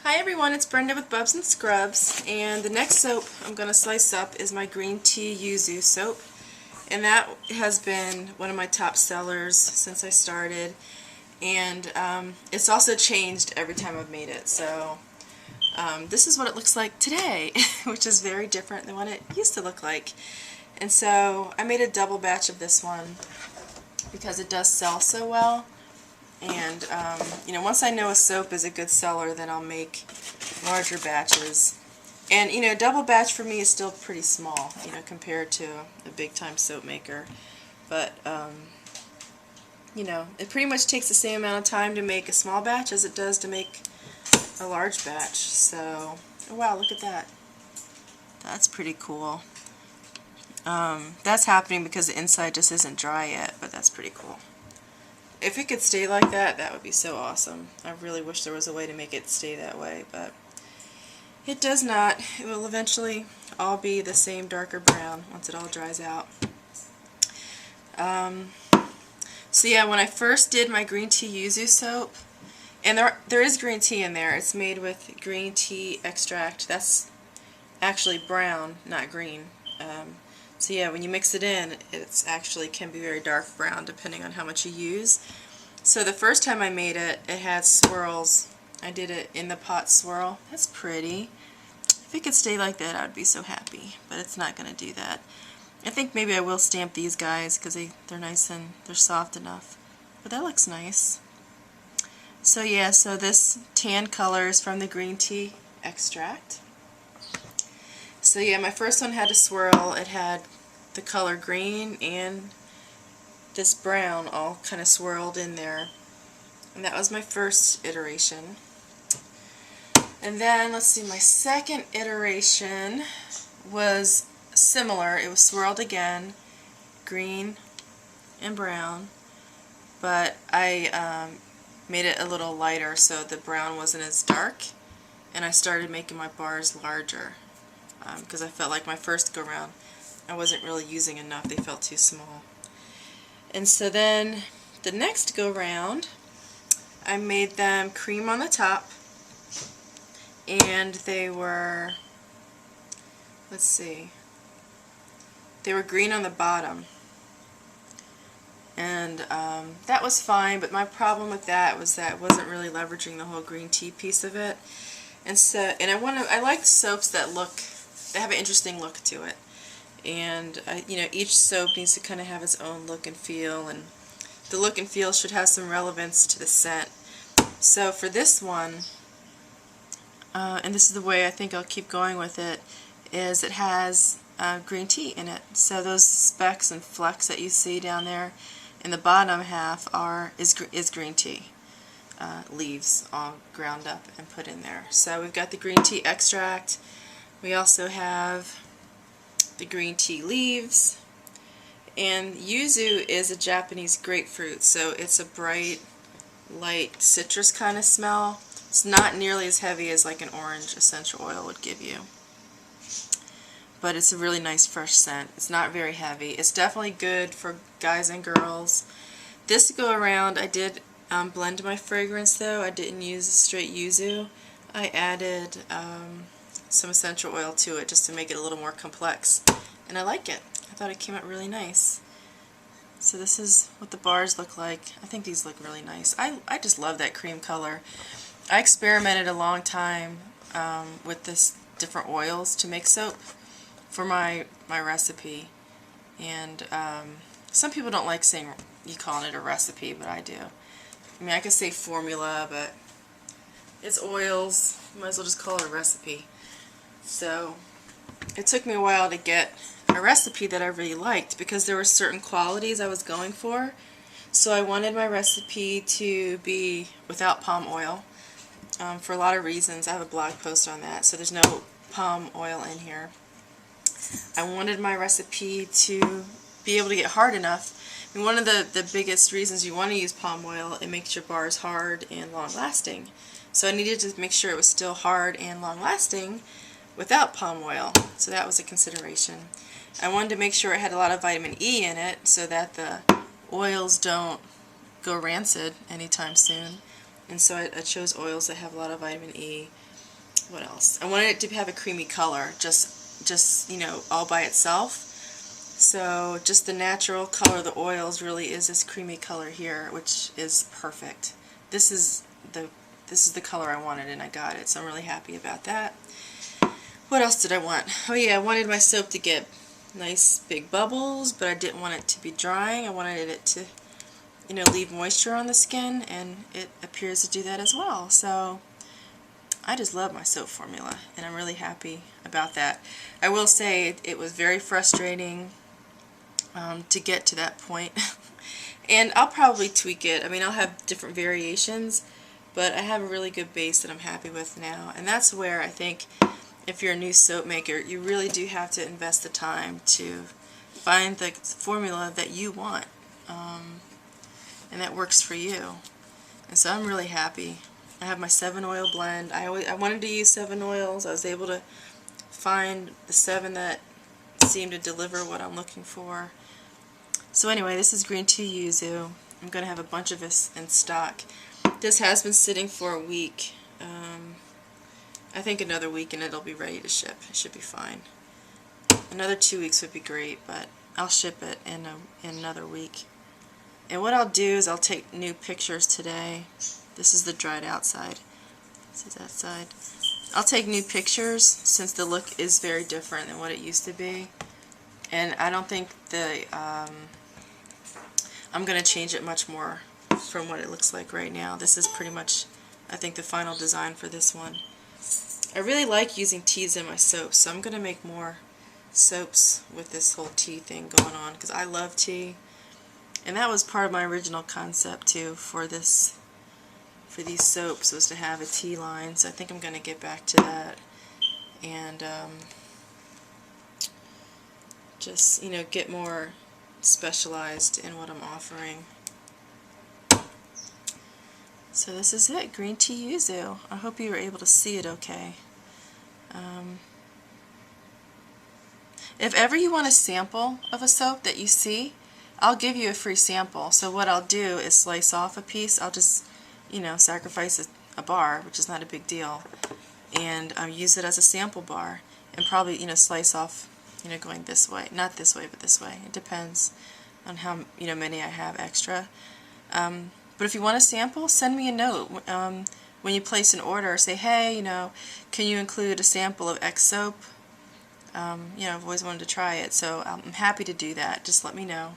Hi everyone, it's Brenda with Bubs and Scrubs, and the next soap I'm going to slice up is my green tea Yuzu soap, and that has been one of my top sellers since I started, and it's also changed every time I've made it. So this is what it looks like today, which is very different than what it used to look like. And so I made a double batch of this one because it does sell so well. And, once I know a soap is a good seller, then I'll make larger batches. And, a double batch for me is still pretty small, compared to a big-time soap maker. But, it pretty much takes the same amount of time to make a small batch as it does to make a large batch. So, oh wow, look at that. That's pretty cool. That's happening because the inside just isn't dry yet, but that's pretty cool. If it could stay like that, that would be so awesome. I really wish there was a way to make it stay that way, but it does not. It will eventually all be the same darker brown once it all dries out. So yeah, when I first did my green tea Yuzu soap, and there is green tea in there. It's made with green tea extract. That's actually brown, not green. So yeah, when you mix it in, it's actually can be very dark brown depending on how much you use. So the first time I made it, it had swirls. I did it in the pot swirl. That's pretty. If it could stay like that, I'd be so happy. But it's not going to do that. I think maybe I will stamp these guys because they're nice and they're soft enough. But that looks nice. So yeah, so this tan color is from the green tea extract. So yeah, my first one had a swirl. It had the color green and this brown all kind of swirled in there. And that was my first iteration. And then, let's see, my second iteration was similar. It was swirled again, green and brown, but I made it a little lighter so the brown wasn't as dark, and I started making my bars larger. Because I felt like my first go round I wasn't really using enough, they felt too small. And so then the next go round I made them cream on the top, and they were, let's see, they were green on the bottom, and that was fine, but my problem with that was that I wasn't really leveraging the whole green tea piece of it. And so, and I like soaps that have an interesting look to it, and each soap needs to kind of have its own look and feel, and the look and feel should have some relevance to the scent. So for this one, and this is the way I think I'll keep going with it, is it has green tea in it. So those specks and flecks that you see down there in the bottom half is green tea. Leaves all ground up and put in there. So we've got the green tea extract. We also have the green tea leaves, and yuzu is a Japanese grapefruit, so it's a bright, light citrus kind of smell. It's not nearly as heavy as like an orange essential oil would give you, but it's a really nice fresh scent. It's not very heavy. It's definitely good for guys and girls. This go around I did blend my fragrance though. I didn't use straight yuzu. I added some essential oil to it just to make it a little more complex, and I like it. I thought it came out really nice. So this is what the bars look like. I think these look really nice. I just love that cream color. I experimented a long time with this different oils to make soap for my recipe, and some people don't like saying you calling it a recipe, but I do. I mean, I could say formula, but it's oils. You might as well just call it a recipe. So it took me a while to get a recipe that I really liked because there were certain qualities I was going for. So I wanted my recipe to be without palm oil for a lot of reasons. I have a blog post on that, so there's no palm oil in here. I wanted my recipe to be able to get hard enough. And one of the biggest reasons you want to use palm oil, it makes your bars hard and long-lasting. So I needed to make sure it was still hard and long-lasting without palm oil, so that was a consideration. I wanted to make sure it had a lot of vitamin E in it so that the oils don't go rancid anytime soon, and so I chose oils that have a lot of vitamin E. what else? I wanted it to have a creamy color, just you know, all by itself. So just the natural color of the oils really is this creamy color here, which is perfect. This is the color I wanted, and I got it, so I'm really happy about that. What else did I want? Oh yeah, I wanted my soap to get nice big bubbles, but I didn't want it to be drying. I wanted it to, you know, leave moisture on the skin, and it appears to do that as well. So I just love my soap formula, and I'm really happy about that. I will say it was very frustrating to get to that point. And I'll probably tweak it. I mean, I'll have different variations, but I have a really good base that I'm happy with now. And that's where I think if you're a new soap maker, you really do have to invest the time to find the formula that you want, and that works for you. And so I'm really happy. I have my 7 oil blend. I wanted to use 7 oils. I was able to find the 7 that seem to deliver what I'm looking for. So anyway, this is green tea yuzu. I'm going to have a bunch of this in stock. This has been sitting for a week. I think another week and it'll be ready to ship. It should be fine. Another 2 weeks would be great, but I'll ship it in another week. And what I'll do is I'll take new pictures today. This is the dried out side. This is that side. I'll take new pictures since the look is very different than what it used to be. And I don't think I'm going to change it much more from what it looks like right now. This is pretty much, I think, the final design for this one. I really like using teas in my soaps, so I'm going to make more soaps with this whole tea thing going on, because I love tea. And that was part of my original concept too for these soaps, was to have a tea line. So I think I'm going to get back to that and just, you know, get more specialized in what I'm offering. So this is it, green tea yuzu. I hope you were able to see it okay. If ever you want a sample of a soap that you see, I'll give you a free sample. So what I'll do is slice off a piece. I'll just, you know, sacrifice a bar, which is not a big deal, and use it as a sample bar, and probably, you know, slice off, you know, going this way, not this way, but this way. It depends on how, you know, many I have extra. But if you want a sample, send me a note when you place an order. Say, hey, you know, can you include a sample of X soap? You know, I've always wanted to try it, so I'm happy to do that. Just let me know.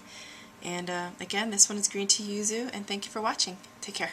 And again, this one is green tea yuzu, and thank you for watching. Take care.